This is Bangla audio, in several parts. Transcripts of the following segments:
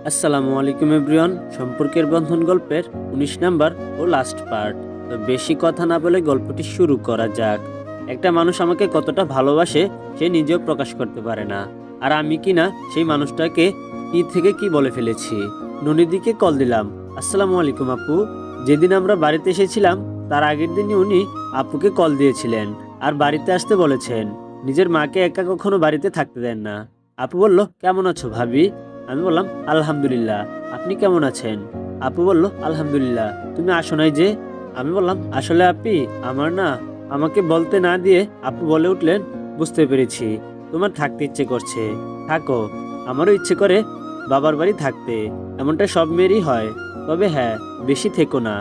আসসালামু আলাইকুম এভরিওয়ান। সম্পর্কের বন্ধন গল্পের ১৯ নাম্বার ও লাস্ট পার্ট। তো বেশি কথা না বলে গল্পটি শুরু করা যাক। একটা মানুষ আমাকে কতটা ভালোবাসে সে নিজেও প্রকাশ করতে পারে না, আর আমি কি না সেই মানুষটাকে কি থেকে কি বলে ফেলেছি। ননিদিকে কল দিলাম। আসসালামু আলাইকুম আপু। যেদিন আমরা বাড়িতে এসেছিলাম তার আগের দিনই উনি আপুকে কল দিয়েছিলেন আর বাড়িতে আসতে বলেছেন। নিজের মাকে একা কখনো বাড়িতে থাকতে দেন না। আপু বলল, কেমন আছো ভাবি? আমি বললাম, আলহামদুলিল্লাহ। আপনি কেমন আছেন? আপু বলল, আলহামদুলিল্লাহ। তুমি আসো নাই যে? আমি বললাম, আসলে আপি আমার না, আমাকে বলতে না দিয়ে আপু বলে উঠলেন, বুঝতে পেরেছি তোমার থাকতে ইচ্ছে করছে, থাকো। আমারও ইচ্ছে করে বাবার বাড়ি থাকতে, এমনটা সব মেয়েরই হয়। তবে হ্যাঁ, বেশি থেকো না,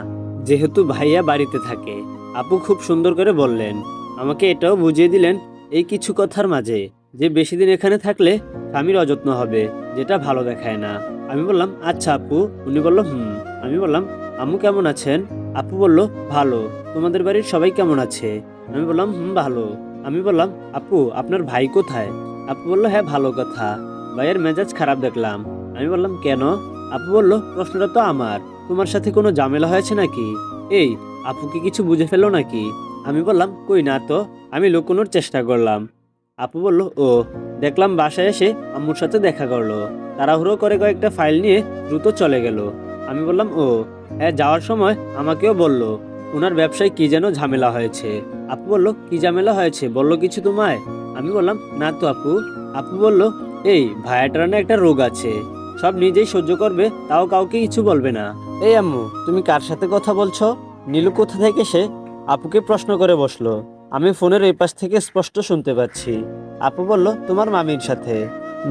যেহেতু ভাইয়া বাড়িতে থাকে। আপু খুব সুন্দর করে বললেন। আমাকে এটাও বুঝিয়ে দিলেন এই কিছু কথার মাঝে যে বেশি দিন এখানে থাকলে স্বামীর অযত্ন হবে, যেটা ভালো দেখায় না। আমি বললাম, আচ্ছা আপু। উনি বলল, হুম। আমি বললাম, আম্মু কেমন আছেন? আপু বলল, ভালো। তোমাদের বাড়ির সবাই কেমন আছে? আমি বললাম, হুম, ভালো। আমি বললাম, আপু আপনার ভাই কোথায়? আপু বলল, হ্যাঁ, ভালো কথা, ভাইয়ের মেজাজ খারাপ দেখলাম। আমি বললাম, কেন? আপু বলল, প্রশ্নটা তো আমার, তোমার সাথে কোনো ঝামেলা হয়েছে নাকি? এই, আপু কি কিছু বুঝে ফেললো নাকি? আমি বললাম, কই না তো। আমি লুকোনোর চেষ্টা করলাম। আপু বলল, ও। দেখলাম বাসায় এসে আম্মুর সাথে দেখা করলো, তাড়াহুড়ো করে কয়েকটা ফাইল নিয়ে দ্রুত চলে গেল। আমি বললাম, ও হ্যাঁ, যাওয়ার সময় আমাকেও বলল ওনার ব্যবসায় কি যেন ঝামেলা হয়েছে। আপু বলল, কি ঝামেলা হয়েছে, বললো কিছু তোমায়? আমি বললাম, না তো আপু। আপু বলল, এই ভাইয়াটার না একটা রোগ আছে, সব নিজেই সহ্য করবে, তাও কাউকে কিছু বলবে না। এই আম্মু, তুমি কার সাথে কথা বলছো? নীলু কোথা থেকে সে? আপুকে প্রশ্ন করে বসলো। আমি ফোনের এই পাশ থেকে স্পষ্ট শুনতে পাচ্ছি। আপু বলল, তোমার মামির সাথে।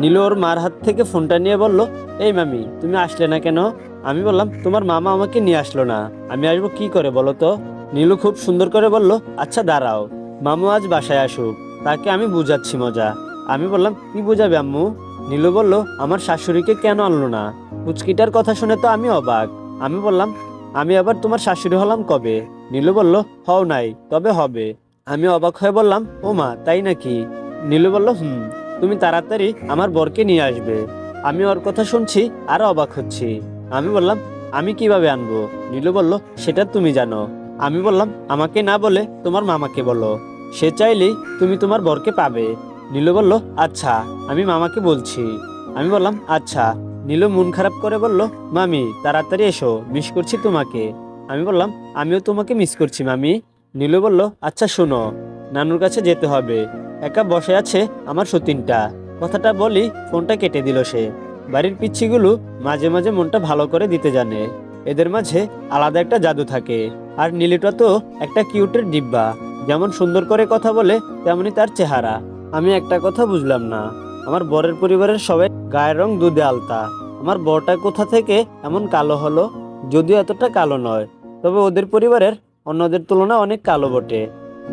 নীলু ওর মার হাত থেকে ফোনটা নিয়ে বলল, এই মামি, তুমি আসলে না কেন? আমি বললাম, তোমার মামা আমাকে নিয়ে আসলো না, আমি আসবো কি করে বলো তো? নীলু খুব সুন্দর করে বলল, আচ্ছা দাঁড়াও, মামু আজ বাসায় আসুক, তাকে আমি বুঝাচ্ছি মজা। আমি বললাম, কি বুঝাবে আম্মু? নীলু বলল, আমার শাশুড়িকে কেন আনলো না? পুচকিটার কথা শুনে তো আমি অবাক। আমি বললাম, আমি আবার তোমার শাশুড়ি হলাম কবে? নীলু বলল, হও নাই, তবে হবে। আমি অবাক হয়ে বললাম, ও মা, তাই নাকি? নীলু বলল, হুম। তুমি তাড়াতাড়ি আমার বরকে নিয়ে আসবে। আমি ওর কথা শুনছি আরো অবাক হচ্ছি। আমি বললাম, আমি কিভাবে আনবো? নীলু বলল, সেটা তুমি জানো। আমি বললাম, আমাকে না বলে তোমার মামাকে বলো, সে চাইলেই তুমি তোমার বরকে পাবে। নীলু বলল, আচ্ছা, আমি মামাকে বলছি। আমি বললাম, আচ্ছা। নীলু মন খারাপ করে বলল, মামি তাড়াতাড়ি এসো, মিস করছি তোমাকে। আমি বললাম, আমিও তোমাকে মিস করছি মামি। নীলু বলল, আচ্ছা শোনো, নানুর কাছে যেতে হবে, একা বসে আছে আমার সতীনটা। কথাটা বলি ফোনটা কেটে দিল সে। বাড়ির পিচ্ছিগুলো মাঝে মাঝে মনটা ভালো করে দিতে জানে, এদের মাঝে আলাদা একটা জাদু থাকে। আর নীলুটা তো একটা কিউটের ডিব্বা, যেমন সুন্দর করে কথা বলে তেমনি তার চেহারা। আমি একটা কথা বুঝলাম না, আমার বরের পরিবারের সবাই গায়ের রং দুধে আলতা, আমার বরটা কোথা থেকে এমন কালো হলো? যদিও এতটা কালো নয়, তবে ওদের পরিবারের অন্যদের তুলনায় অনেক কালো বটে।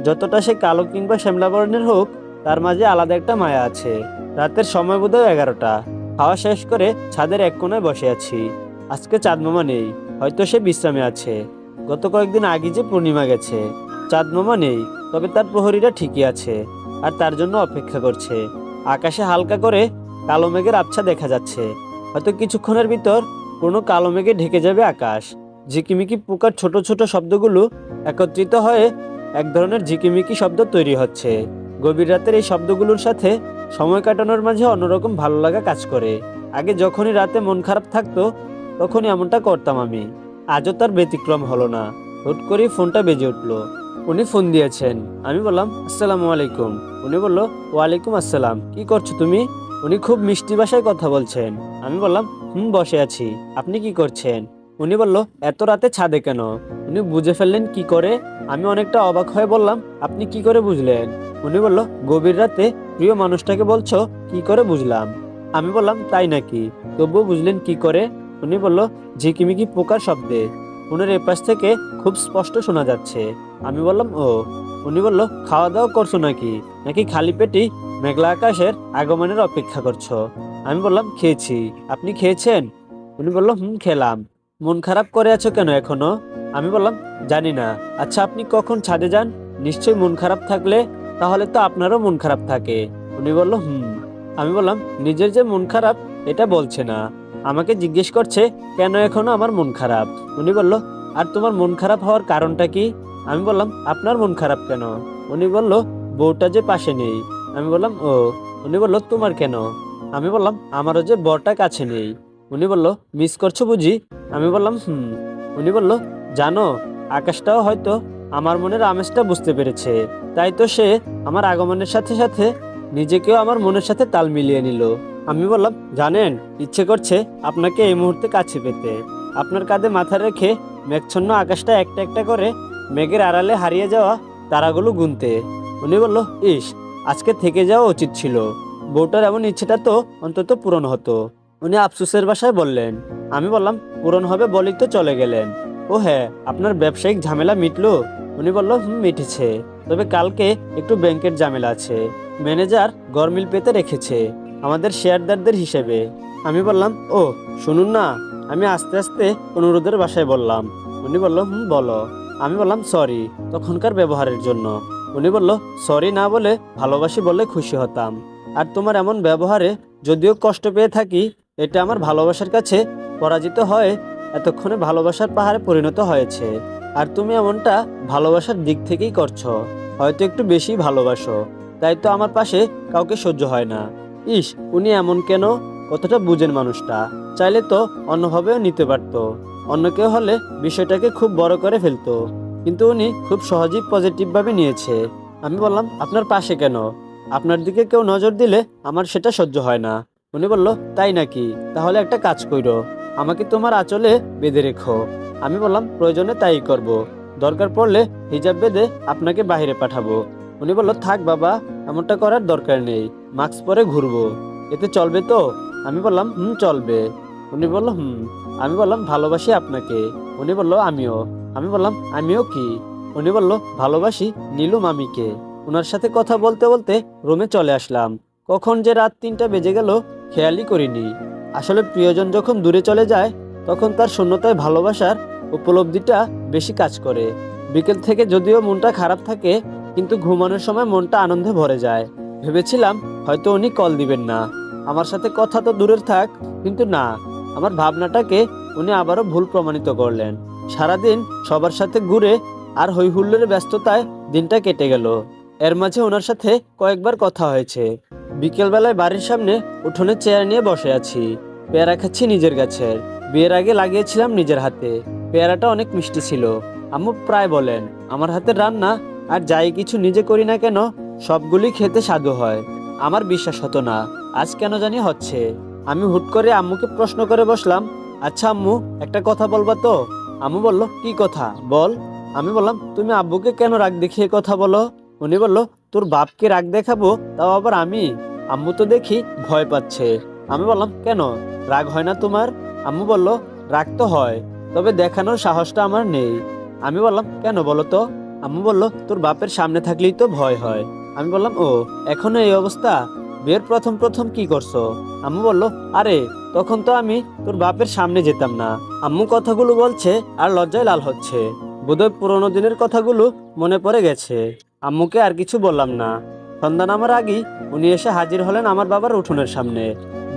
যতটা সে কালো কিংবা শ্যামলা বর্ণের হোক, তার মাঝে আলাদা একটা মায়া আছে। রাতের সময় বোধহয় 11টা। খাওয়া শেষ করে ছাদের এক কোণায় বসে আছি। আজকে চাঁদ মামা নেই, হয়তো সে বিশ্রামে আছে। গত কয়েকদিন আগে যে পূর্ণিমা গেছে, চাঁদ মামা নেই, তবে তার প্রহরীরা ঠিকই আছে আর তার জন্য অপেক্ষা করছে। আকাশে হালকা করে কালো মেঘের আবছা দেখা যাচ্ছে, হয়তো কিছুক্ষণের ভিতর কোনো কালো মেঘে ঢেকে যাবে আকাশ। ঝিকিমিকি পোকার ছোট ছোট শব্দগুলো একত্রিত হয়ে এক ধরনের ঝিকিমিকি শব্দ তৈরি হচ্ছে। গভীর রাতের এই শব্দগুলোর সাথে সময় কাটানোর মাঝে অন্যরকম ভালো লাগা কাজ করে। আগে যখনই রাতে মন খারাপ থাকতো তখনই এমনটা করতাম আমি। আজও তার ব্যতিক্রম হলো না। হুট করেই ফোনটা বেজে উঠলো। উনি ফোন দিয়েছেন। আমি বললাম, আসসালামু আলাইকুম। উনি বলল, ওয়ালাইকুম আসসালাম, কি করছো তুমি? উনি খুব মিষ্টি ভাষায় কথা বলছেন। আমি বললাম, বসে আছি। আপনি কি করছেন? উনি বলল, এত রাতে ছাদে কেন? উনি বুঝে ফেললেন কি করে? আমি অনেকটা অবাক হয়ে বললাম, আপনি কি করে বুঝলেন? উনি বলল, গভীর রাতে প্রিয় মানুষটাকে বলছো, কি করে বুঝলাম? আমি বললাম, তাই নাকি? তবুও বুঝলেন কি করে? উনি বলল, ঝিকিমিকি পোকার শব্দে। ফোনের এপাশ থেকে খুব স্পষ্ট শোনা যাচ্ছে। আমি বললাম, ও। উনি বলল, খাওয়া দাওয়া করছো নাকি, নাকি খালি পেটেই মেঘলা আকাশের আগমনের অপেক্ষা করছো? আমি বললাম, খেয়েছি। আপনি খেয়েছেন? উনি বলল, খেলাম। মন খারাপ করে আছো কেন এখনো? আমি বললাম, জানি না। আচ্ছা, আপনি কখন ছাদে যান? নিশ্চয়ই মন খারাপ থাকলে তাহলে তো আপনারও মন খারাপ থাকে। উনি বলল, আমি বললাম, নিজের যে মন খারাপ এটা বলছে না, আমাকে জিজ্ঞেস করছে কেন এখনো আমার মন খারাপ। উনি বলল, আর তোমার মন খারাপ হওয়ার কারণটা কি? আমি বললাম, আপনার মন খারাপ কেন? উনি বলল, বউটা যে পাশে নেই। আমি বললাম, ও। উনি বলল, তোমার কেন? আমি বললাম, আমারও যে বরটা কাছে নেই। উনি বলল, মিস করছো বুঝি? আমি বললাম, হুম। উনি বলল, জানো, আকাশটাও হয়তো আমার মনের আমেজটা বুঝতে পেরেছে, তাই তো সে আমার আগমনের সাথে সাথে নিজেকেও আমার মনের সাথে তাল মিলিয়ে নিল। আমি বললাম, জানেন, ইচ্ছে করছে আপনাকে এই মুহূর্তে কাছে পেতে, আপনার কাঁধে মাথা রেখে মেঘছন্ন আকাশটা একটা একটা করে মেঘের আড়ালে হারিয়ে যাওয়া তারাগুলো গুনতে। উনি বলল, ইস, আজকে থেকে যাওয়া উচিত ছিল, বউটার এমন ইচ্ছেটা তো অন্তত পূরণ হতো। উনি আফসোসের ভাষায় বললেন। আমি বললাম, পূরণ হবে বলেই তো চলে গেলেন। ও হ্যাঁ, আপনার ব্যবসায়িক ঝামেলা মিটলো? উনি বলল, মিটেছে, তবে কালকে একটু ব্যাংকের ঝামেলা আছে। ম্যানেজার গরমিল পেতে রেখেছে আমাদের শেয়ারদারদের হিসেবে। আমি বললাম, ও শুনুন না। আমি আস্তে আস্তে অনুরোধের ভাষায় বললাম। উনি বলল, বলো। আমি বললাম, সরি তখনকার ব্যবহারের জন্য। উনি বলল, সরি না বলে ভালোবাসি বললে খুশি হতাম। আর তোমার এমন ব্যবহারে যদিও কষ্ট পেয়ে থাকি, এটা আমার ভালোবাসার কাছে পরাজিত হয়ে এতক্ষণে ভালোবাসার পাহাড়ে পরিণত হয়েছে। আর তুমি এমনটা ভালোবাসার দিক থেকেই করছো, হয়তো একটু বেশি ভালোবাসো, তাই তো আমার পাশে কাউকে সহ্য হয় না। ইস, উনি এমন কেন? কতটা বুঝেন মানুষটা, চাইলে তো অন্যভাবেও নিতে পারতো। অন্য কেউ হলে বিষয়টাকে খুব বড় করে ফেলতো, কিন্তু উনি খুব সহজেই পজিটিভ ভাবে নিয়েছে। আমি বললাম, আপনার পাশে কেন? আপনার দিকে কেউ নজর দিলে আমার সেটা সহ্য হয় না। উনি বলল, তাই নাকি? তাহলে একটা কাজ কইরো, আমাকে তোমার আঁচলে বেঁধে রেখো। আমি বললাম, প্রয়োজনে তাই করব, দরকার পড়লে হিজাব বেঁধে আপনাকে বাইরে পাঠাবো। উনি বলল, থাক বাবা, এমনটা করার দরকার নেই, মাস্ক পরে ঘুরবো, এতে চলবে তো? আমি বললাম, চলবে। উনি বলল, আমি বললাম, ভালোবাসি আপনাকে। উনি বলল, আমিও। আমি বললাম, আমিও কি? উনি বলল, ভালোবাসি নীলু মামিকে। ওনার সাথে কথা বলতে বলতে রুমে চলে আসলাম। কখন যে রাত 3টা বেজে গেল খেয়ালই করিনি। আসলে প্রিয়জন যখন দূরে চলে যায়, তখন তার শূন্যতায় ভালোবাসার উপলব্ধিটা বেশি কাজ করে। বিকেল থেকে যদিও মনটা খারাপ থাকে, কিন্তু ঘুমানোর সময় মনটা আনন্দে ভরে যায়। ভেবেছিলাম হয়তো উনি কল দিবেন না, আমার সাথে কথা তো দূরের থাক, কিন্তু না, আমার ভাবনাটাকে উনি আবারও ভুল প্রমাণিত করলেন। সারাদিন সবার সাথে ঘুরে আর হই হুল্লোড়ের ব্যস্ততায় দিনটা কেটে গেল। এর মাঝে ওনার সাথে কয়েকবার কথা হয়েছে। বিকেলবেলায় বাড়ির সামনে উঠোনে চেয়ার নিয়ে বসে আছি, পেয়ারা খাচ্ছি নিজের গাছের, বিয়ের আগে লাগিয়েছিলাম নিজের হাতে। পেয়ারাটা অনেক মিষ্টি ছিল। আম্মু প্রায় বলেন, আমার হাতের রান্না আর যাই কিছু নিজে করি না কেন, সবগুলি খেতে স্বাদু হয়। আমার বিশ্বাস হতো না, আজ কেন জানি হচ্ছে। আমি হুট করে আম্মুকে প্রশ্ন করে বসলাম, আচ্ছা আম্মু, একটা কথা বলবা তো? আম্মু বলল, কি কথা বল। আমি বললাম, তুমি আব্বুকে কেন রাগ দেখিয়ে কথা বলো? উনি বলল, তোর বাপকে রাগ দেখাবো, তাও আবার আমি? আম্মু তো দেখি ভয় পাচ্ছে। আমি বললাম, কেন, রাগ হয় না তোমার? আম্মু বলল, রাগ তো হয়, তবে দেখানোর সাহসটা আমার নেই। আমি বললাম, কেন বলো তো? আম্মু বলল, তোর বাপের সামনে থাকলেই তো ভয় হয়। আমি বললাম, ও, এখনো এই অবস্থা? বিয়ের প্রথম প্রথম কি করছো? আম্মু বলল, আরে তখন তো আমি তোর বাপের সামনে যেতাম না। আম্মু কথাগুলো বলছে আর লজ্জায় লাল হচ্ছে। বোধহয় পুরোনো দিনের কথাগুলো মনে পড়ে গেছে। আম্মুকে আর কিছু বললাম না। সন্ধ্যা নামার আগেই উনি এসে হাজির হলেন আমার বাবার উঠোনের সামনে।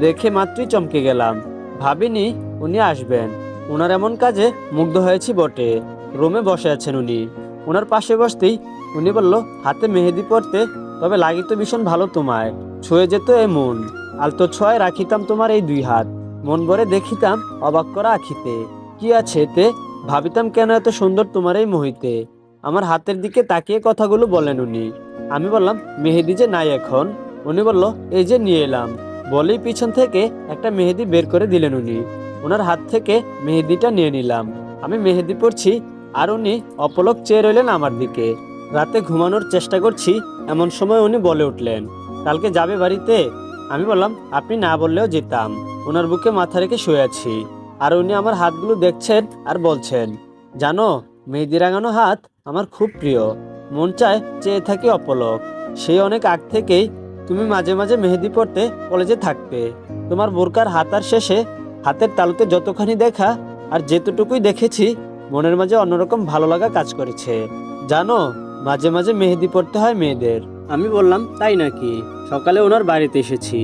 দেখে মাত্রই চমকে গেলাম, ভাবিনি উনি আসবেন। ওনার এমন কাজে মুগ্ধ হয়েছি বটে। রুমে বসে আছেন উনি। ওনার পাশে বসতেই উনি বলল, হাতে মেহেদি পরতে, তবে লাগিত ভীষণ ভালো তোমায়, ছুঁয়ে যেত এ মন, আলতো ছোঁয়ায় রাখিতাম তোমার এই 2 হাত, মন ভরে দেখিতাম অবাক করা আখিতে, কি আছে এতে, ভাবিতাম কেন এত সুন্দর তোমার এই মোহিতে। আমার হাতের দিকে তাকিয়ে কথাগুলো বলেন উনি। আমি বললাম, মেহেদি যে নাই এখন। উনি বলল, এই যে নিয়ে এলাম। বলেই পিছন থেকে একটা মেহেদি বের করে দিলেন উনি। ওনার হাত থেকে মেহেদিটা নিয়ে নিলাম। আমি মেহেদি পরছি, আর উনি অপলক চেয়ে রইলেন আমার দিকে। রাতে ঘুমানোর চেষ্টা করছি, এমন সময় উনি বলে উঠলেন, কালকে যাবে বাড়িতে? আমি বললাম, আপনি না বললেও যেতাম। ওনার বুকে মাথা রেখে শুয়ে আছি, আর উনি আমার হাতগুলো দেখছেন আর বলছেন, জানো, মেহেদি রাঙানো হাত আমার খুব প্রিয়, মন চায় চেয়ে থাকি অপলক। সেই অনেক আগ থেকেই তুমি মাঝে মাঝে মেহেদি পড়তে কলেজে থাকতে। তোমার বোরকার হাতার শেষে হাতের তালুতে যতখানি দেখা আর যেতটুকুই দেখেছি, মনের মাঝে অন্যরকম ভালো লাগা কাজ করেছে। জানো, মাঝে মাঝে মেহেদি পড়তে হয় মেয়েদের। আমি বললাম, তাই নাকি? সকালে ওনার বাড়িতে এসেছি,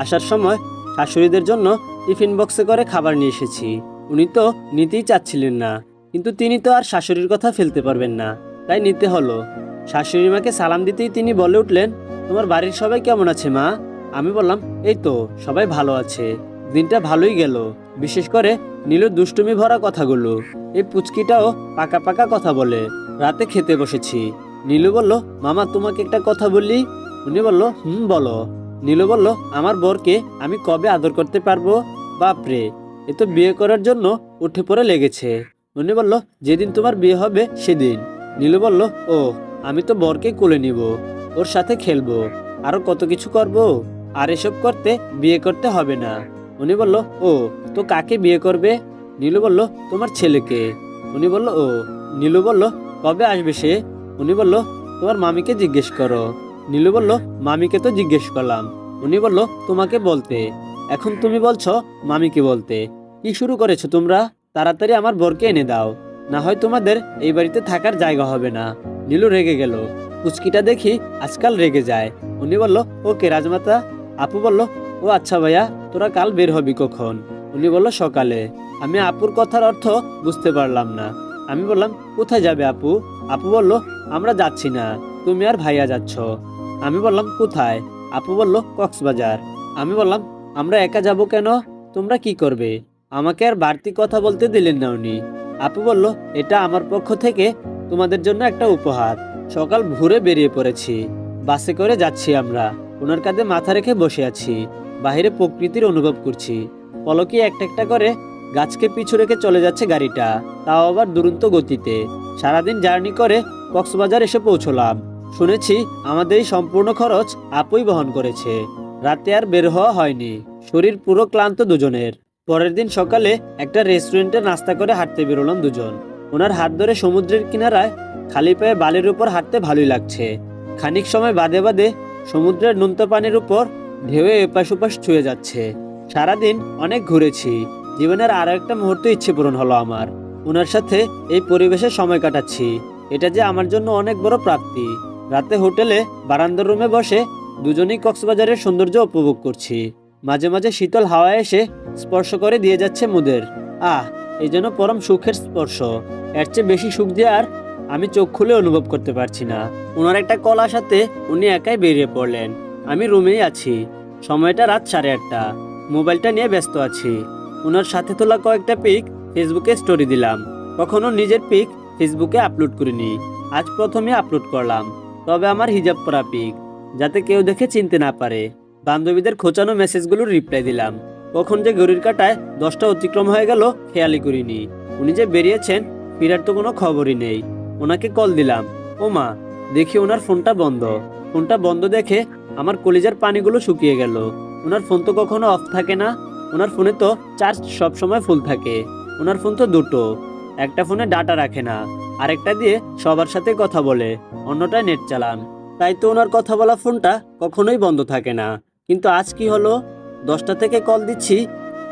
আসার সময় শাশুড়িদের জন্য টিফিন বক্সে করে খাবার নিয়ে এসেছি। উনি তো নিতেই চাচ্ছিলেন না, কিন্তু তিনি তো আর শাশুড়ির কথা ফেলতে পারবেন না, তাই নিতে হলো। শাশুড়ি মাকে সালাম দিতেই তিনি বলে উঠলেন, তোমার বাড়ির সবাই কেমন আছে মা? আমি বললাম, এই তো সবাই ভালো আছে। দিনটা ভালোই গেল, বিশেষ করে নীলুর দুষ্টুমি ভরা কথাগুলো। এই পুচকিটাও পাকা পাকা কথা বলে। রাতে খেতে বসেছি। নীলু বলল, মামা তোমাকে একটা কথা বলি। উনি বলল, বলো। নীলু বলল, আমার বরকে আমি কবে আদর করতে পারবো? বাপরে, এ তো বিয়ে করার জন্য উঠে পড়ে লেগেছে। উনি বলল, যেদিন তোমার বিয়ে হবে সেদিন। নীলু বলল, ও, আমি তো বরকে কোলে নিব, ওর সাথে খেলবো, আরো কত কিছু করব। আর এসব করতে বিয়ে করতে হবে না। উনি বলল, ও, তো কাকে বিয়ে করবে? নীলু বলল, তোমার ছেলেকে। উনি বলল, ও। নীলু বলল, কবে আসবে সে? উনি বলল, তোমার মামিকে জিজ্ঞেস করো। নীলু বলল, মামিকে তো জিজ্ঞেস করলাম। উনি বলল, তোমাকে বলতে। এখন তুমি বলছো মামিকে বলতে। কি শুরু করেছো তোমরা? তাড়াতাড়ি আমার বরকে এনে দাও, না হয় তোমাদের এই বাড়িতে থাকার জায়গা হবে না। নীলু রেগে গেল। পুচকিটা দেখি আজকাল রেগে যায়। উনি বলল, ওকে রাজমাতা। আপু বলল, ও আচ্ছা ভাইয়া, তোরা কাল বের হবি কখন? উনি বলল, সকালে। আমি আপুর কথার অর্থ বুঝতে পারলাম না। আমি বললাম, কোথায় যাবে আপু? আপু বলল, আমরা যাচ্ছি না, তুমি আর ভাইয়া যাচ্ছ। আমি বললাম, কোথায়? আপু বলল, কক্সবাজার। আমি বললাম, আমরা একা যাব কেন? তোমরা কি করবে? আমাকে আর বাড়তি কথা বলতে দিলেন না উনি। আপু বলল, এটা আমার পক্ষ থেকে তোমাদের জন্য একটা উপহার। সকাল ভোরে বেরিয়ে পড়েছি, বাসে করে যাচ্ছি আমরা। ওনার কাঁধে মাথা রেখে বসে আছি, বাইরে প্রকৃতির অনুভব করছি। পলকে একটা একটা করে গাছকে পিছু রেখে চলে যাচ্ছে গাড়িটা, তাও আবার দুরন্ত গতিতে। সারাদিন জার্নি করে কক্সবাজার এসে পৌঁছলাম। শুনেছি আমাদের এই সম্পূর্ণ খরচ আপুই বহন করেছে। রাতে আর বের হওয়া হয়নি, শরীর পুরো ক্লান্ত দুজনের। পরের দিন সকালে একটা রেস্টুরেন্টে নাস্তা করে হাঁটতে বেরোলাম দুজন। ওনার হাত ধরে সমুদ্রের কিনারায় খালি পায়ে বালির উপর হাঁটতে ভালোই লাগছে। খানিক সময় বাদে বাদে সমুদ্রের নোনতা পানির উপর ঢেউয়ে এপাশ ওপাশ ছুঁয়ে যাচ্ছে। সারাদিন অনেক ঘুরেছি, জীবনের আরো একটা মুহূর্ত ইচ্ছে পূরণ হলো আমার। ওনার সাথে এই পরিবেশে সময় কাটাচ্ছি, এটা যে আমার জন্য অনেক বড় প্রাপ্তি। রাতে হোটেলে বারান্দার রুমে বসে দুজনেই কক্সবাজারের সৌন্দর্য উপভোগ করছি। মাঝে মাঝে শীতল হাওয়া এসে স্পর্শ করে দিয়ে যাচ্ছে মোদের। এই যেন পরম সুখের স্পর্শ। এর চেয়ে বেশি সুখ যে আর আমি চোখ খুলে অনুভব করতে পারছি না। ওনার একটা কল আসাতে উনি একাই বেরিয়ে পড়লেন। আমি রুমেই আছি। সময়টা রাত 8:30। মোবাইলটা নিয়ে ব্যস্ত আছি। ওনার সাথে তোলা কয়েকটা পিক ফেসবুকে স্টোরি দিলাম। কখনো নিজের পিক ফেসবুকে আপলোড করিনি, আজ প্রথমে আপলোড করলাম। তবে আমার হিজাব পরা পিক, যাতে কেউ দেখে চিনতে না পারে। বান্ধবীদের খোঁচানো মেসেজগুলোর রিপ্লাই দিলাম। কখন যে ঘড়ির কাঁটায় 10টা অতিক্রম হয়ে গেল খেয়ালই করিনি। উনি যে বেরিয়েছেন ফিরার তো কোনো খবরই নেই। ওনাকে কল দিলাম। ও মা, দেখি ওনার ফোনটা বন্ধ। ফোনটা বন্ধ দেখে আমার কলিজার পানিগুলো শুকিয়ে গেল। ওনার ফোন তো কখনো অফ থাকে না। ওনার ফোনে তো চার্জ সব সময় ফুল থাকে। ওনার ফোন তো দুটো, একটা ফোনে ডাটা রাখে না, আরেকটা দিয়ে সবার সাথে কথা বলে, অন্যটায় নেট চালান। তাই তো ওনার কথা বলা ফোনটা কখনোই বন্ধ থাকে না। কিন্তু আজ কি হলো? 10টা থেকে কল দিচ্ছি,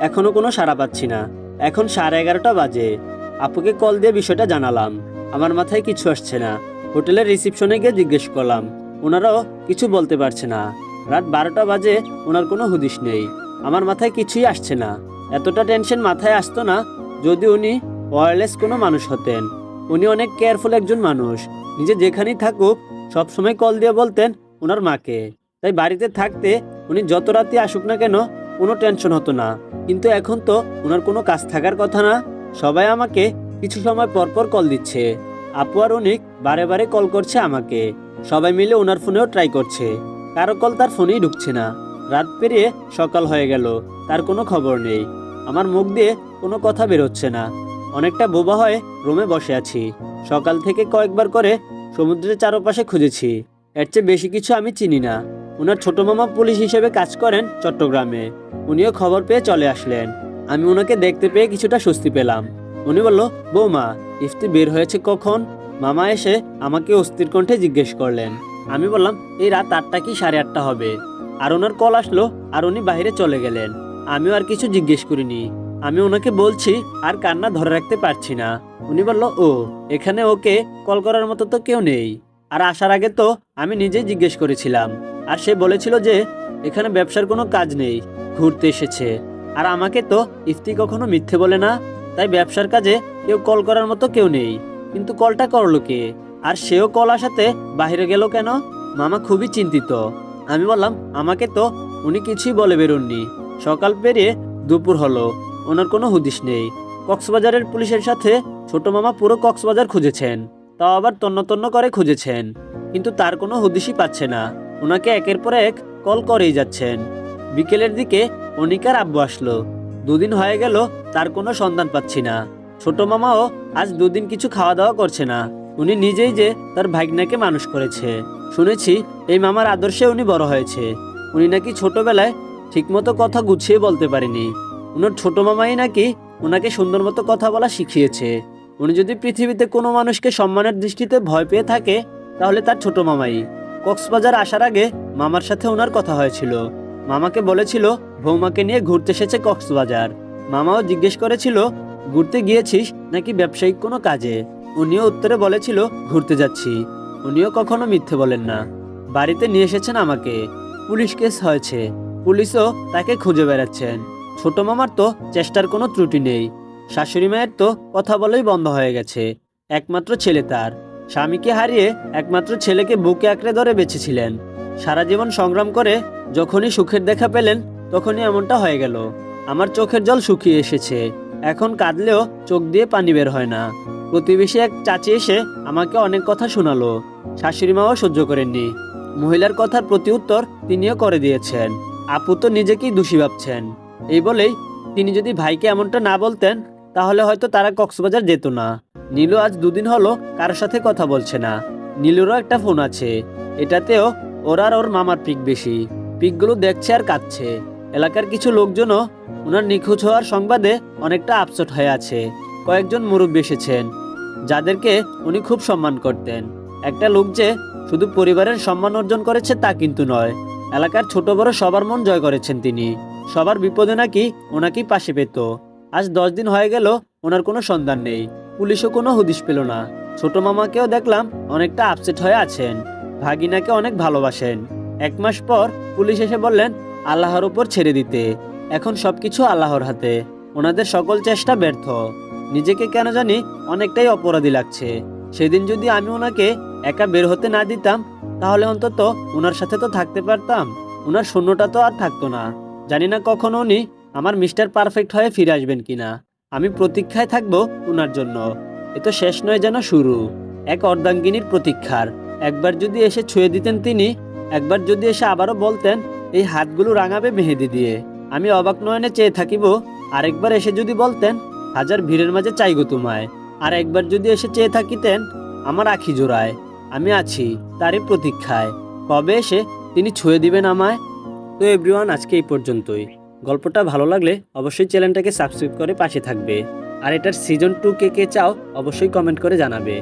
এখনো কোনো সাড়া পাচ্ছি না। এখন 11:30 বাজে। আপুকে কল দিয়ে বিষয়টা জানালাম। আমার মাথায় কিছু আসছে না। হোটেলের রিসিপশনে গিয়ে জিজ্ঞেস করলাম, ওনারাও কিছু বলতে পারছে না। রাত 12টা বাজে, ওনার কোনো হুদিস নেই। আমার মাথায় কিছুই আসছে না। এতটা টেনশন মাথায় আসতো না যদি উনি ওয়্যারলেস কোনো মানুষ হতেন। উনি অনেক কেয়ারফুল একজন মানুষ। নিজে যেখানেই থাকুক সবসময় কল দিয়ে বলতেন ওনার মাকে। তাই বাড়িতে থাকতে উনি যত রাতে আসুক না কেন কোনো টেনশন হতো না। কিন্তু এখন তো ওনার কোনো কাজ থাকার কথা না। সবাই আমাকে কিছু সময় পর পর কল দিচ্ছে। আপু আর অনিক বারে বারে কল করছে আমাকে। সবাই মিলে ওনার ফোনেও ট্রাই করছে, কারো কল তার ফোনেই ঢুকছে না। রাত পেরিয়ে সকাল হয়ে গেল, তার কোনো খবর নেই। আমার মুখ দিয়ে কোনো কথা বেরোচ্ছে না। অনেকটা বোবা হয়ে রুমে বসে আছি। সকাল থেকে কয়েকবার করে সমুদ্রের চারপাশে খুঁজেছি, এর চেয়ে বেশি কিছু আমি চিনি না। ওনার ছোট মামা পুলিশ হিসেবে কাজ করেন চট্টগ্রামে। উনিও খবর পেয়ে চলে আসলেন। আমি ওনাকে দেখতে পেয়ে কিছুটা স্বস্তি পেলাম। উনি বলল, বৌমা, ইফতি বের হয়েছে কখন? মামা এসে আমাকে অস্থির কণ্ঠে জিজ্ঞেস করলেন। আমি বললাম, এই রাত 8টা কি 8:30 হবে। আর ওনার কল আসলো আর উনি বাইরে চলে গেলেন। আমিও আর কিছু জিজ্ঞেস করিনি। আমি ওনাকে বলছি আর কান্না ধরে রাখতে পারছি না। উনি বলল, ও, এখানে ওকে কল করার মতো তো কেউ নেই। আর আসার আগে তো আমি নিজেই জিজ্ঞেস করেছিলাম, আর সে বলেছিল যে এখানে ব্যবসার কোনো কাজ নেই, ঘুরতে এসেছে। আর আমাকে তো ইফতি কখনো মিথ্যে বলে না। তাই ব্যবসার কাজে কেউ কল করার মতো কেউ নেই। কিন্তু কলটা করলো কে? আর সেও কল আসাতে বাইরে গেল কেন? মামা খুবই চিন্তিত। আমি বললাম, আমাকে তো উনি কিছুই বলে বেরোননি। সকাল পেরিয়ে দুপুর হলো, ওনার কোনো হুদিস নেই। কক্সবাজারের পুলিশের সাথে ছোট মামা পুরো কক্সবাজার খুঁজেছেন, তাও আবার তন্ন তন্ন করে খুঁজেছেন, কিন্তু তার কোনো হুদিসই পাচ্ছে না। ওনাকে একের পর এক কল করেই যাচ্ছেন। বিকেলের দিকে অনিকার আব্বু আসলো। 2 দিন হয়ে গেল, তার কোনো সন্ধান পাচ্ছি না। ছোট মামাও আজ 2 দিন কিছু খাওয়া দাওয়া করছে না। উনি নিজেই যে তার ভাগ্নাকে মানুষ করেছে। শুনেছি এই মামার আদর্শে উনি বড় হয়েছে। উনি নাকি ছোটবেলায় ঠিকমতো কথা গুছিয়ে বলতে পারেনি। উনার ছোট মামাই নাকি ওনাকে সুন্দর মতো কথা বলা শিখিয়েছে। উনি যদি পৃথিবীতে কোনো মানুষকে সম্মানের দৃষ্টিতে ভয় পেয়ে থাকে, তাহলে তার ছোট মামাই। কক্সবাজার আসার আগে মামার সাথে ওনার কথা হয়েছিল। মামাকে বলেছিল বৌমাকে নিয়ে ঘুরতে এসেছে কক্সবাজার। মামাও জিজ্ঞেস করেছিল, ঘুরতে গিয়েছিস নাকি ব্যবসায়িক কোনো কাজে? উনিও উত্তরে বলেছিল, ঘুরতে যাচ্ছি। উনিও কখনো মিথ্যে বলেন না। বাড়িতে নিয়ে এসেছেন আমাকে। পুলিশ কেস হয়েছে, পুলিশও তাকে খুঁজে বেড়াচ্ছেন। ছোট মামার তো চেষ্টার কোনো ত্রুটি নেই। শাশুড়ি মায়ের তো কথা বলেই বন্ধ হয়ে গেছে। একমাত্র ছেলে তার। স্বামীকে হারিয়ে একমাত্র ছেলেকে বুকে আঁকড়ে ধরে বেঁচেছিলেন। সারা জীবন সংগ্রাম করে যখনই সুখের দেখা পেলেন, তখনই এমনটা হয়ে গেল। আমার চোখের জল শুকিয়ে এসেছে। এখন কাঁদলেও চোখ দিয়ে পানি বের হয় না। প্রতিবেশী এক চাচি এসে আমাকে অনেক কথা শোনালো। শাশুড়ি মাও সহ্য করেননি। মহিলার কথার প্রতি উত্তর তিনিও করে দিয়েছেন। আপু তো নিজেকেই দোষী ভাবছেন। এই বলেই তিনি যদি ভাইকে এমনটা না বলতেন, তাহলে হয়তো তারা কক্সবাজার যেত না। নীলু আজ 2 দিন হলো কারোর সাথে কথা বলছে না। নীলুরও একটা ফোন আছে, এটাতেও ওর আর ওর মামার পিক বেশি। পিকগুলো দেখছে আর কাঁদছে। এলাকার কিছু লোকজনও ওনার নিখোঁজ হওয়ার সংবাদে অনেকটা আপসেট হয়ে আছে। কয়েকজন মুরব্বী এসেছেন, যাদেরকে উনি খুব সম্মান করতেন। একটা লোক যে শুধু পরিবারের সম্মান অর্জন করেছে তা কিন্তু নয়, এলাকার ছোট বড় সবার মন জয় করেছেন তিনি। সবার বিপদে নাকি ওনাকেই পাশে পেত। আজ 10 দিন হয়ে গেল, ওনার কোনো সন্ধান নেই। পুলিশও কোনো হুদিশ পেল না। ছোট মামাকেও দেখলাম অনেকটা আপসেট হয়ে আছেন। ভাগিনাকে অনেক ভালোবাসেন। 1 মাস পর পুলিশ এসে বললেন আল্লাহর উপর ছেড়ে দিতে। এখন সবকিছু আল্লাহর হাতে। ওনাদের সকল চেষ্টা ব্যর্থ। নিজেকে কেন জানি অনেকটাই অপরাধী লাগছে। সেদিন যদি আমি ওনাকে একা বের হতে না দিতাম, তাহলে অন্তত ওনার সাথে তো থাকতে পারতাম। ওনার শূন্যটা তো আর থাকতো না। জানি না কখনো উনি আমার মিস্টার পারফেক্ট হয়ে ফিরে আসবেন কিনা। আমি প্রতীক্ষায় থাকবো ওনার জন্য। এ তো শেষ নয়, যেন শুরু। এক অর্ধাঙ্গিনীর প্রতীক্ষার। একবার যদি এসে ছুঁয়ে দিতেন তিনি, একবার যদি এসে আবারও বলতেন এই হাতগুলো রাঙাবে মেহেদি দিয়ে, আমি অবাক নয়নে চেয়ে থাকিব। আরেকবার এসে যদি বলতেন হাজার ভিড়ের মাঝে চাইগো তোমায়, আর একবার যদি এসে চেয়ে থাকিতেন আমার আখি জোড়ায়, আমি আছি তারই প্রতীক্ষায়, কবে এসে তিনি ছুঁয়ে দিবেন আমায়। তো এভরিওয়ান, আজকে এই পর্যন্তই। গল্পটা ভালো লাগলে অবশ্যই চ্যানেলটাকে সাবস্ক্রাইব করে পাশে থাকবে। আর এটার সিজন 2 কে কে চাও অবশ্যই কমেন্ট করে জানাবে।